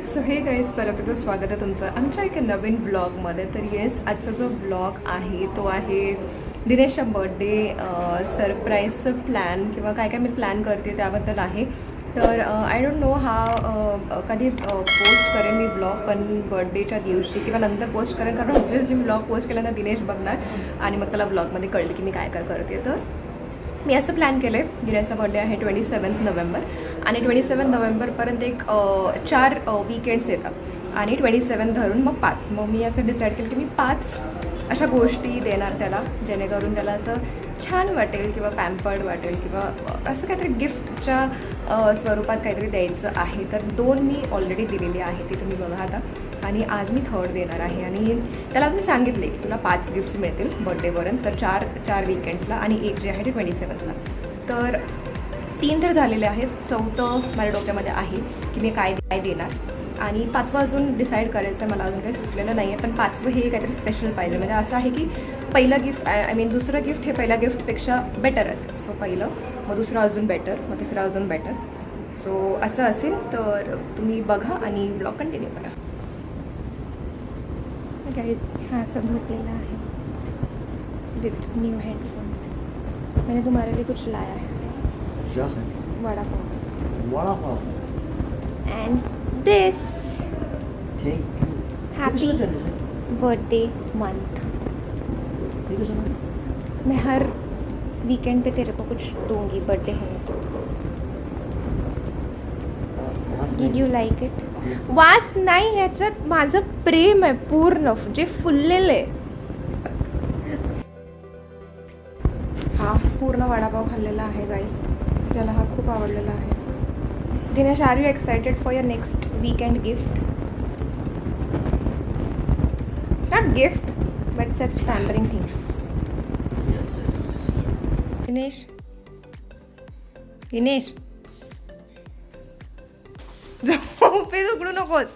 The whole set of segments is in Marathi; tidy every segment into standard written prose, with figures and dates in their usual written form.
सो हे गाईज, परत एकदा स्वागत आहे तुमचं आमच्या एका नवीन ब्लॉगमध्ये. तर येस, आजचा जो ब्लॉग आहे तो आहे दिनेशचा बर्थडे सरप्राईजचं प्लॅन किंवा काय काय मी प्लॅन करते त्याबद्दल आहे. तर आय डोंट नो हा कधी पोस्ट करेन मी ब्लॉग, पण बर्थडेच्या दिवशी किंवा नंतर पोस्ट करेन, कारण ऑब्व्हियसली ब्लॉग पोस्ट केल्यानंतर दिनेश बघणार आणि मग त्याला ब्लॉगमध्ये कळलं की मी काय काय करते. तर मी असं प्लॅन केलं आहे, दिनेशचा बर्थडे आहे 27 नोव्हेंबर आणि 27 नोव्हेंबरपर्यंत एक 4 वीकेंड्स येतात आणि 27 धरून मग 5. मग मी असं डिसाईड केलं की मी 5 अशा गोष्टी देणार त्याला, जेणेकरून त्याला असं छान वाटेल किंवा पॅम्पर्ड वाटेल किंवा असं काहीतरी गिफ्टच्या स्वरूपात काहीतरी द्यायचं आहे. तर 2 मी ऑलरेडी दिलेली आहे, ती तुम्ही बघा आता, आणि आज मी 3rd देणार आहे. आणि त्याला मी सांगितले की तुला 5 गिफ्ट्स मिळतील बर्थडेपर्यंत, तर 4 वीकेंड्सला आणि एक जे आहे ते 27ला. तर 3 तर झालेले आहेत, 4थं माझ्या डोक्यामध्ये आहे की मी काय देणार, आणि 5वं अजून डिसाईड करायचं आहे. मला अजून काही सुचलेलं नाही आहे, पण 5वं हे काहीतरी स्पेशल पाहिजे. म्हणजे असं आहे की पहिलं गिफ्ट आय मीन दुसरं गिफ्ट हे पहिल्या गिफ्टपेक्षा बेटर असेल. सो पहिलं, मग दुसरं अजून बेटर, मग तिसरं अजून बेटर. सो असं असेल. तर तुम्ही बघा आणि ब्लॉग कंटिन्यू करा. गाइस, हा असा झोपलेला आहे विथ न्यू हेडफोन्स. मैंने तुम्हारे लिए कुछ लाया है. क्या है? Vada pav. Vada pav. End this. Thank you. Happy birthday month. ठीक है सुना. मैं हर वीकेंड पे तेरे को कुछ दूंगी बर्थडे होने तो. Did you like it? वास नाही, याच्यात माझं प्रेम आहे पूर्ण, जे फुललेलं आहे. हा पूर्ण वडापाव खाल्लेला आहे गाईस, त्याला हा खूप आवडलेला आहे. Dinesh, are you excited for your next weekend gift? Not gift but such pampering things. Dinesh, Dinesh झोपेच उघडू नकोस.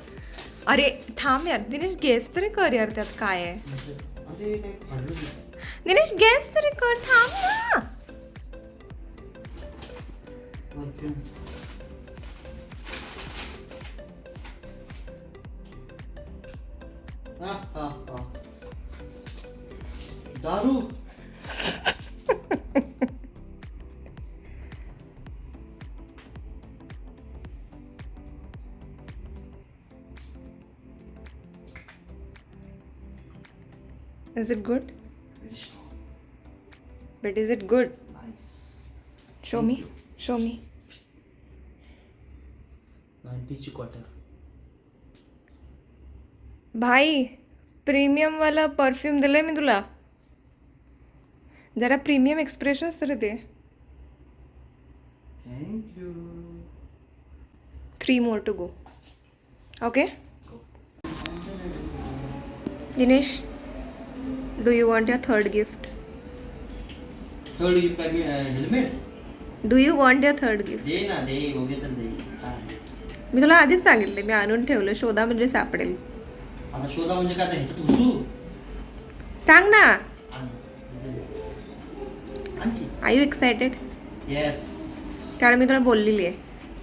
अरे थांब यार दिनेश, गेस तरी कर यार, त्यात काय आहे. दिनेश गेस तरी कर, थांब ना. दारू. Is it good? But is it good? Nice. Show me. Show me. 90ची क्वार्टर. भाई, प्रीमियम वाला परफ्यूम दिलाय मी तुला. जरा प्रीमियम एक्सप्रेशन्स तरी दे. Thank you. 3 more to go. Okay? Dinesh, do you want your 3rd gift? Third gift काय? Helmet. Do you want your 3rd gift? दे ना, दे बघूया तर दे. काय मी तुला आधीच सांगितले, मी आणून ठेवलं, शोधा म्हणजे सापडेल. आता शोधा म्हणजे काय? ह्याच्यात घुसू. सांग ना. आणखी. Are you excited? येस. कारण मी तुला बोललेली आहे,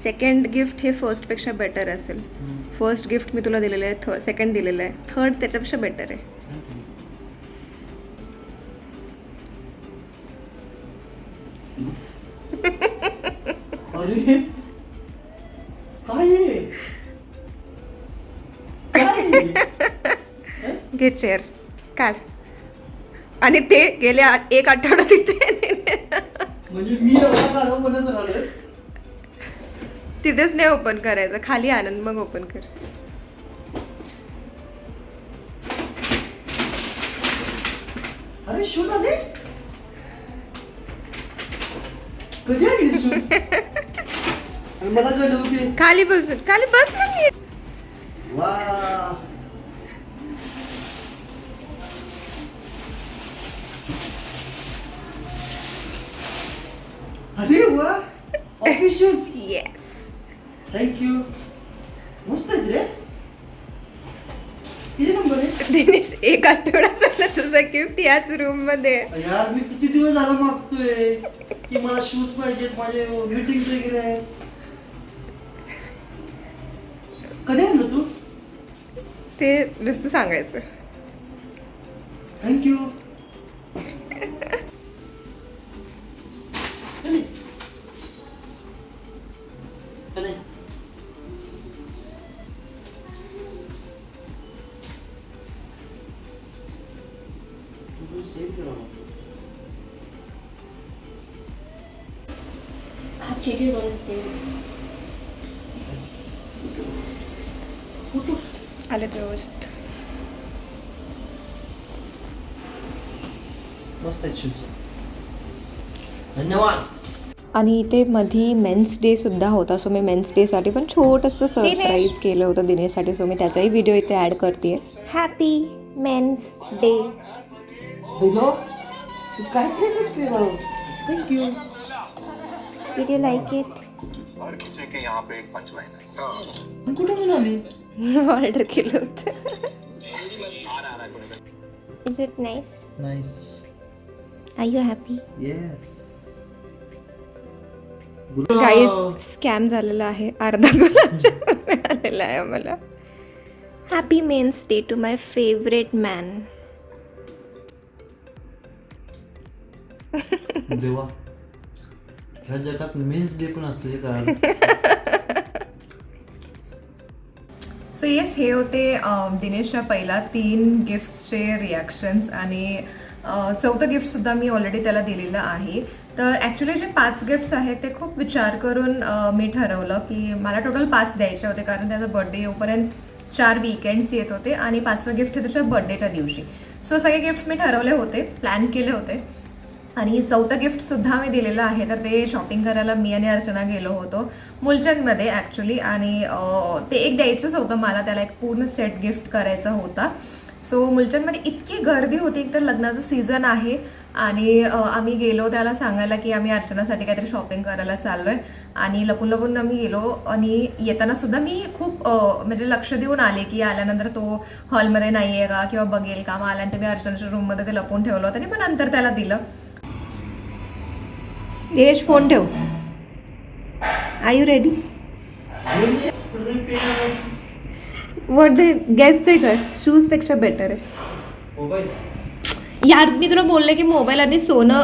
2nd गिफ्ट हे फर्स्टपेक्षा बेटर असेल. फर्स्ट गिफ्ट मी तुला दिलेलं आहे, 2nd दिलेलं आहे, 3rd त्याच्यापेक्षा बेटर आहे. अरे काय? घे चेअर, काढ. आणि ते गेल्या 1 आठवडा तिथे म्हणजे मी एवढा गारव बनत राहिलोय. तिथेच नाही ओपन करायचं, खाली आनंद मग ओपन कर. अरे शूज आले. कधी आली शूज? मला कळलं होते. खाली बस ना. वा. अरे वा, ऑफिस शूज. येस. थँक्यू. मस्त आहेत रे. किती नंबर आहे? दिनेश 1 आठवड्याचा ठेवलं तुझं गिफ्ट याच रूम मध्ये? यार मी किती दिवस झाला मागतोय की मला शूज पाहिजेत, माझे मीटिंग वगैरे आहेत. कधी आणलं तू? ते नुसतं सांगायचं. थँक्यू. हाफ शेड्यूल बनवून असते. आले ते व्यवस्थित. मस्त आहे शूज. धन्यवाद. आणि इथे मधी मेन्स डे सुद्धा होता, सो मी मेन्स डेसाठी पण छोटंसं सरप्राईज केलं होतं दिनेशसाठी, सो मी त्याचाही व्हिडिओ इथे ॲड करते. Happy men's day. हॅलो, तू काय करते राव? Thank you. Did you like it? और किसी के यहाँ पे एक पंचलाइन है. कुठे मिळाली? ऑर्डर केलं होतं. Is it nice? Nice. Are you happy? Yes. Guys scam झालेला आहे, अर्धा गुलाबजामुन मिळालेला आहे आम्हाला. Happy men's day to my favourite man. जेव्हा ह्या जगात मेन्स डे पण असतो हे कळालं. सो येस, हे होते दिनेशच्या पहिला 3 गिफ्टचे रिॲक्शन्स. आणि चौथं गिफ्टसुद्धा मी ऑलरेडी त्याला दिलेलं आहे. तर ॲक्च्युली जे 5 गिफ्ट्स आहेत ते खूप विचार करून मी ठरवलं की मला टोटल 5 द्यायचे होते, कारण त्याचा बर्थडे येऊपर्यंत 4 वीकेंड्स येत होते आणि 5वं गिफ्ट हे त्याच्या बर्थडेच्या दिवशी. सो सगळे गिफ्ट्स मी ठरवले होते, प्लॅन केले होते. आणि 4थं गिफ्टसुद्धा मी दिलेलं आहे. तर ते शॉपिंग करायला मी आणि अर्चना गेलो होतो मुलचंदमध्ये ॲक्च्युली. आणि ते एक द्यायचंच होतं मला, त्याला एक पूर्ण सेट गिफ्ट करायचा होता. सो मुलचंदमध्ये इतकी गर्दी होती, एकतर लग्नाचं सीझन आहे. आणि आम्ही गेलो त्याला सांगायला की आम्ही अर्चनासाठी काहीतरी शॉपिंग करायला चाललो आहे. आणि लपून लपून आम्ही गेलो. आणि येताना सुद्धा मी खूप म्हणजे लक्ष देऊन आले की आल्यानंतर तो हॉलमध्ये नाही आहे का किंवा बघेल का. मग आल्यानंतर मी अर्चनाच्या रूममध्ये ते लपून ठेवलं होतं आणि मग नंतर त्याला दिलं. दिनेश फोन ठेव. Are you ready? What guess ते कर. शूज पेक्षा बेटर आहे. मोबाईल. यार मी तुला बोलले की मोबाईल आणि सोनं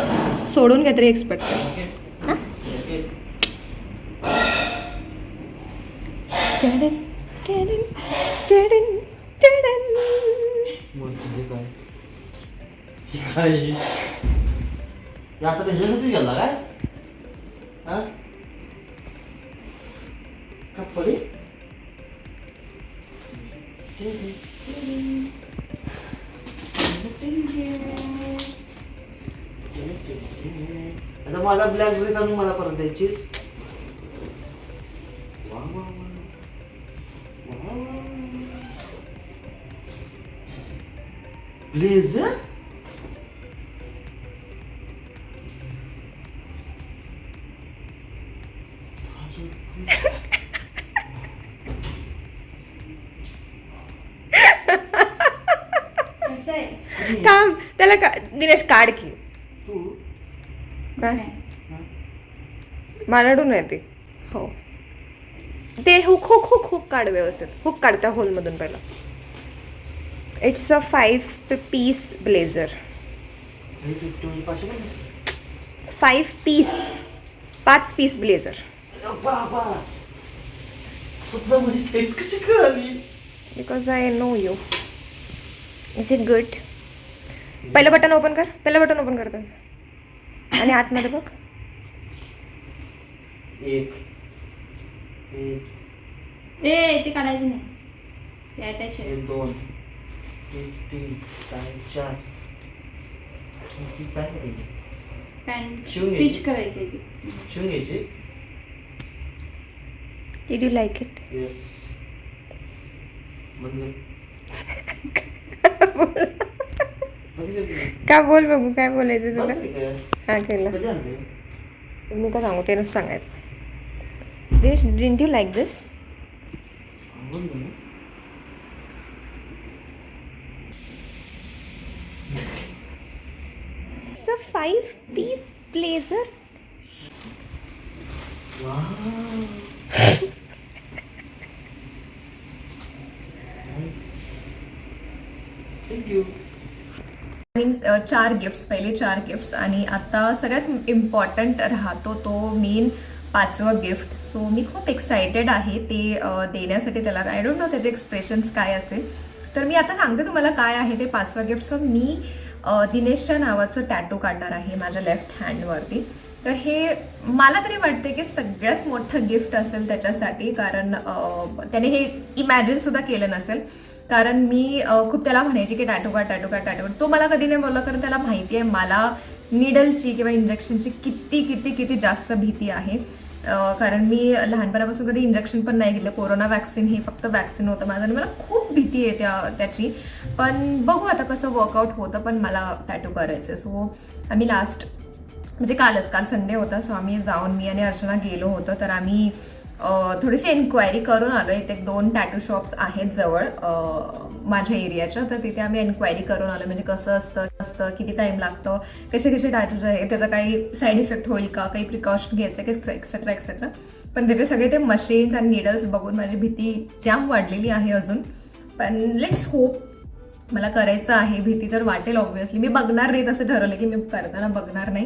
सोडून काहीतरी एक्सपेक्ट कर. काय आता त्याच्यासाठी गेला काय? हा कपडे. आता मला ब्लॅक ड्रेस आणून मला परत द्यायचीस. वा वा वा वा. ब्लेझर. कसं आहे? थांब त्याला दिनेश काढ की. तू काय मालाडून आहे ते. हो ते हुक हुक हुक हुक काढ व्यवस्थित. हुक काढ त्या होलमधून पहिला. It's a 5 piece blazer. 5 piece blazer. बाबा तुला माझी साईज कशी कळाली? Because I know you. Is it good? पहिलं बटन ओपन कर. पहिलं बटन ओपन करतो आणि आतमध्ये बघ. एक ए ते काढायचं नाही, ते अटॅच आहे. 1 2 3 4 ती पॅन्ट घ्यायची. पॅन्ट शिवून घ्यायची. स्टिच करायची ती. शिवून घ्यायची. Did you like it? Yes. बंद काय बोल बघू काय बोलायचं तुला. कर. हा केलं. कधी आणले? मी काय सांगू ते नसं सांगायचं. Didn't you like this? It's a 5 piece blazer. Thank you. Means 4 gifts, पहिले 4 गिफ्ट्स आणि आता सगळ्यात इम्पॉर्टंट राहतो तो मेन 5वं गिफ्ट. सो मी खूप एक्सायटेड आहे ते देण्यासाठी त्याला. आय डोंट नो त्याचे एक्सप्रेशन्स काय असेल. तर मी आता सांगते तुम्हाला काय आहे ते 5वं गिफ्ट. सो मी दिनेशच्या नावाचं टॅटू काढणार आहे माझ्या लेफ्ट हँडवरती. तर हे मला तरी वाटते की सगळ्यात मोठं गिफ्ट असेल त्याच्यासाठी, कारण त्याने हे इमॅजिनसुद्धा केलं नसेल. कारण मी खूप त्याला म्हणायची की टॅटू काढ टॅटू काढ टॅटू काढ. तो मला कधी नाही बोलला, कारण त्याला माहिती आहे मला निडलची किंवा इंजेक्शनची किती किती किती जास्त भीती आहे. कारण मी लहानपणापासून कधी इंजेक्शन पण नाही घेतलं. कोरोना वॅक्सिन हे फक्त वॅक्सिन होतं माझं आणि मला खूप भीती आहे त्याची. पण बघू आता कसं वर्कआउट होतं, पण मला टॅटू करायचं. सो आम्ही म्हणजे काल संडे होता. सो आम्ही जाऊन मी आणि अर्चना गेलो होतो. तर आम्ही थोडीशी एन्क्वायरी करून आलो. इथे 2 टॅटू शॉप्स आहेत जवळ माझ्या एरियाच्या. तर तिथे आम्ही एन्क्वायरी करून आलो, म्हणजे कसं असतं, किती टाईम लागतं, कसे टॅटूज आहे, त्याचा काही साईड इफेक्ट होईल का, काही प्रिकॉशन घ्यायचं की एक्सेट्रा एक्सेट्रा. पण त्याचे सगळे ते मशीन्स आणि निडल्स बघून माझी भीती जाम वाढलेली आहे अजून. पण लेट्स होप. मला करायचं आहे. भीती तर वाटेल ऑब्व्हियसली. मी बघणार नाही, तसं ठरवलं की मी करताना बघणार नाही,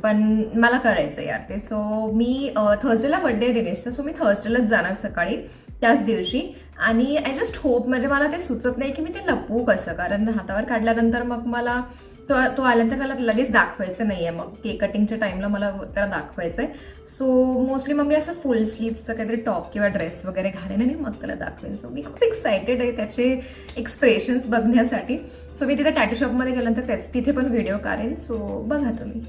पण मला करायचं यार ते. सो मी थर्सडेला बड्डे आहे दिनेशचा. सो मी थर्सडेलाच जाणार सकाळी त्याच दिवशी. आणि आय जस्ट होप, म्हणजे मला ते सुचत नाही की मी ते लपवू कसं, कारण हातावर काढल्यानंतर मग मला तो आल्यानंतर त्याला लगेच दाखवायचं नाही आहे. मग केक कटिंगच्या टाईमला मला त्याला दाखवायचं आहे. सो मोस्टली मग मी असं फुल स्लीव्सचं काहीतरी टॉप किंवा ड्रेस वगैरे घालेन आणि मग त्याला दाखवेन. सो मी खूप एक्सायटेड आहे त्याचे एक्सप्रेशन्स बघण्यासाठी. सो मी तिथे टॅटू शॉपमध्ये गेल्यानंतर तिथे पण व्हिडिओ काढेन. सो बघा तुम्ही.